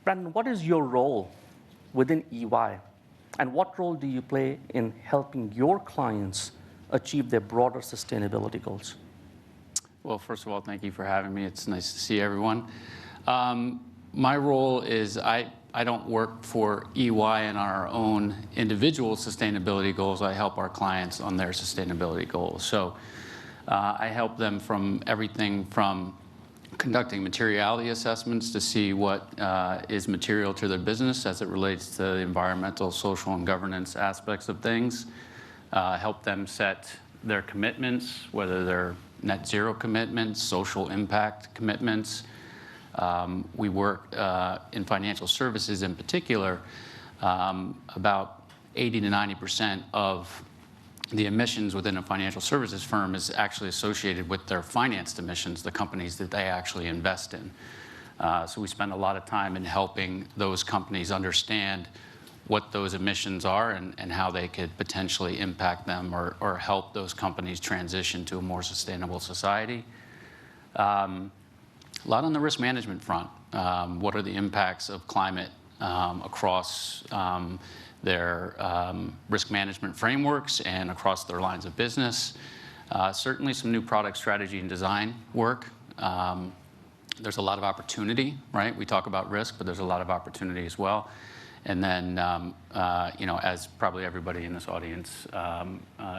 Brandon, what is your role within EY, and what role do you play in helping your clients achieve their broader sustainability goals? Well, first of all, thank you for having me. It's nice to see everyone. My role is I don't work for EY and our own individual sustainability goals. I help our clients on their sustainability goals. So I help them from everything from conducting materiality assessments to see what is material to their business as it relates to the environmental, social, and governance aspects of things. Help them set their commitments, whether they're net zero commitments, social impact commitments. We work in financial services in particular. About 80 to 90% of the emissions within a financial services firm is actually associated with their financed emissions, the companies that they actually invest in. So we spend a lot of time in helping those companies understand what those emissions are and how they could potentially impact them or help those companies transition to a more sustainable society. A lot on the risk management front. What are the impacts of climate across their risk management frameworks and across their lines of business? Certainly some new product strategy and design work. There's a lot of opportunity, right? We talk about risk, but there's a lot of opportunity as well. And then, as probably everybody in this audience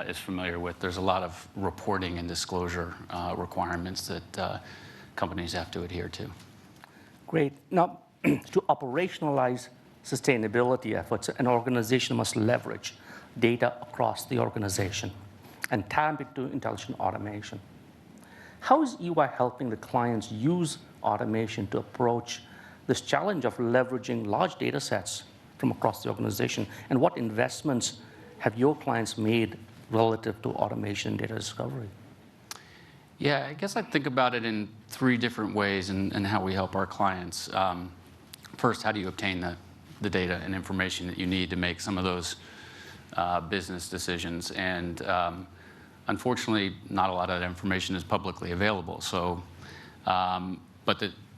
is familiar with, there's a lot of reporting and disclosure requirements that companies have to adhere to. Great. Now, to operationalize sustainability efforts, an organization must leverage data across the organization and tap into intelligent automation. How is EY helping the clients use automation to approach this challenge of leveraging large data sets from across the organization, and what investments have your clients made relative to automation and data discovery? Yeah, I guess I think about it in three different ways and how we help our clients. First, how do you obtain the data and information that you need to make some of those business decisions? And unfortunately, not a lot of that information is publicly available. So,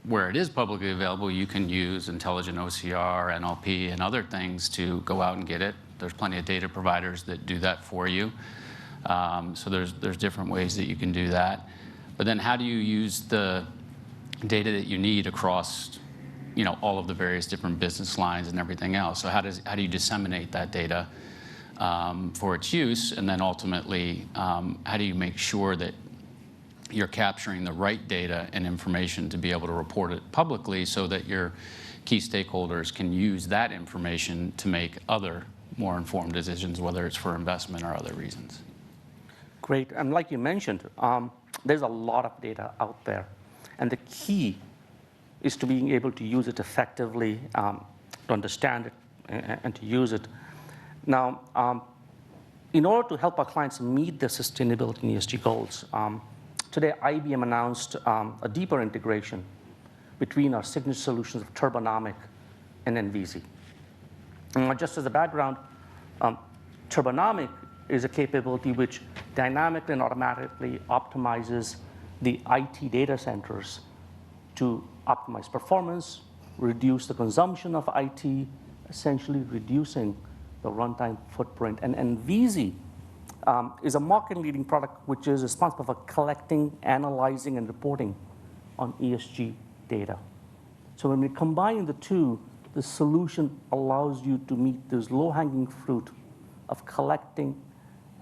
where it is publicly available, you can use intelligent OCR, NLP, and other things to go out and get it. There's plenty of data providers that do that for you. So there's different ways that you can do that. But then how do you use the data that you need across all of the various different business lines and everything else? So how do you disseminate that data for its use? And then ultimately, how do you make sure that you're capturing the right data and information to be able to report it publicly so that your key stakeholders can use that information to make other more informed decisions, whether it's for investment or other reasons? Great. And like you mentioned, there's a lot of data out there. And the key is to being able to use it effectively, to understand it, and to use it. Now, in order to help our clients meet their sustainability and ESG goals, today IBM announced a deeper integration between our signature solutions of Turbonomic and NVZ. Just as a background, Turbonomic is a capability which dynamically and automatically optimizes the IT data centers to optimize performance, reduce the consumption of IT, essentially reducing the runtime footprint. And NVZ is a market-leading product which is responsible for collecting, analyzing, and reporting on ESG data. So when we combine the two, the solution allows you to meet this low-hanging fruit of collecting,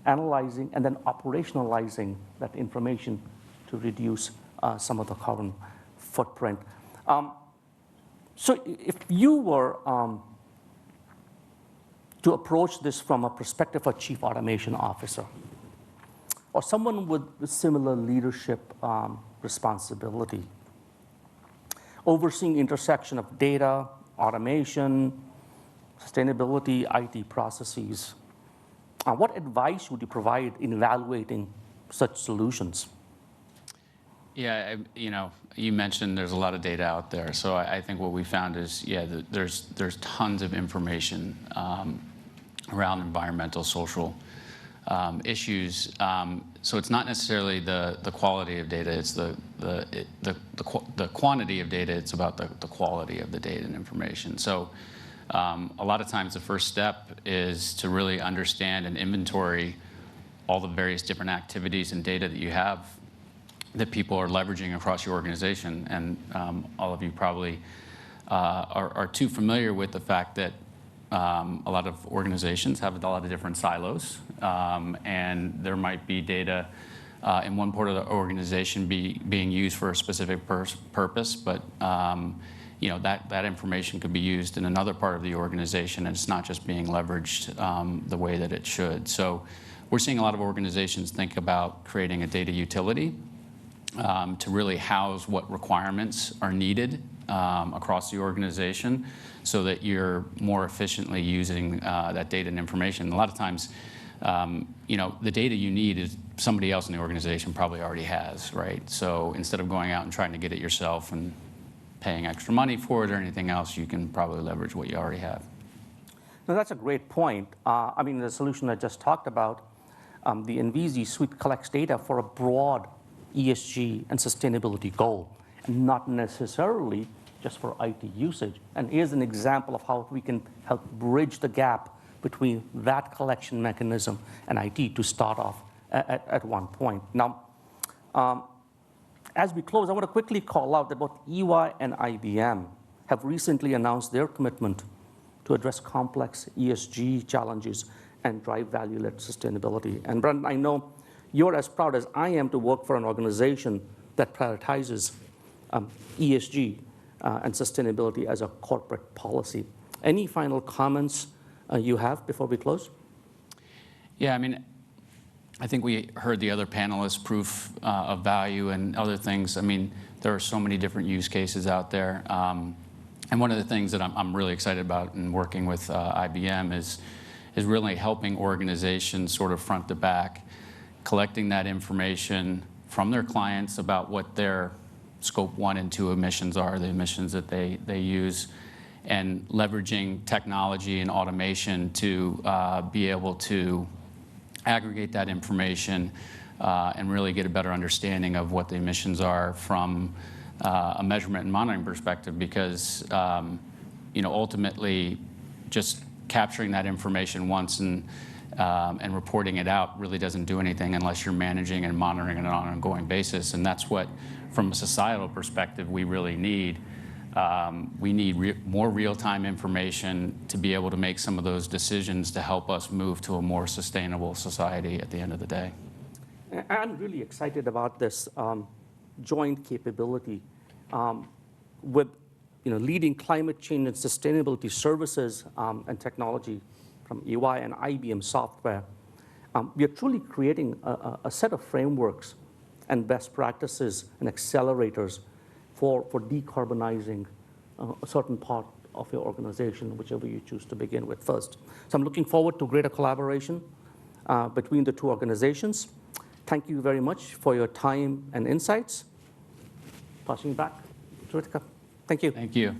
analyzing, and then operationalizing that information to reduce some of the carbon footprint. So if you were to approach this from a perspective of Chief Automation Officer, or someone with similar leadership responsibility, overseeing intersection of data, automation, sustainability, IT processes, what advice would you provide in evaluating such solutions? Yeah, you mentioned there's a lot of data out there. So I think what we found is, there's tons of information around environmental, social issues. So it's not necessarily the quality of data, it's the quantity of data, it's about the quality of the data and information. So a lot of times the first step is to really understand and inventory all the various different activities and data that you have that people are leveraging across your organization. And all of you probably are too familiar with the fact that a lot of organizations have a lot of different silos, and there might be data in one part of the organization being used for a specific purpose, but that information could be used in another part of the organization, and it's not just being leveraged the way that it should. So we're seeing a lot of organizations think about creating a data utility to really house what requirements are needed across the organization so that you're more efficiently using that data and information. A lot of times, the data you need is somebody else in the organization probably already has, right? So instead of going out and trying to get it yourself and paying extra money for it or anything else, you can probably leverage what you already have. Now, that's a great point. I mean, the solution I just talked about, the NVZ suite collects data for a broad ESG and sustainability goal, and not necessarily just for IT usage. And here's an example of how we can help bridge the gap between that collection mechanism and IT to start off at one point. Now, as we close, I want to quickly call out that both EY and IBM have recently announced their commitment to address complex ESG challenges and drive value-led sustainability. And Brandon, I know you're as proud as I am to work for an organization that prioritizes ESG and sustainability as a corporate policy. Any final comments you have before we close? Yeah, I mean, I think we heard the other panelists' proof of value and other things. I mean, there are so many different use cases out there. And one of the things that I'm really excited about in working with IBM is really helping organizations sort of front to back, collecting that information from their clients about what their scope 1 and 2 emissions are, the emissions that they use, and leveraging technology and automation to be able to aggregate that information and really get a better understanding of what the emissions are from a measurement and monitoring perspective, because ultimately just capturing that information once and reporting it out really doesn't do anything unless you're managing and monitoring it on an ongoing basis. And that's what, from a societal perspective, we really need. We need more real-time information to be able to make some of those decisions to help us move to a more sustainable society at the end of the day. I'm really excited about this joint capability with leading climate change and sustainability services and technology from EY and IBM software. We are truly creating a set of frameworks and best practices and accelerators for decarbonizing a certain part of your organization, whichever you choose to begin with first. So I'm looking forward to greater collaboration between the two organizations. Thank you very much for your time and insights. Passing back to Ritika. Thank you. Thank you.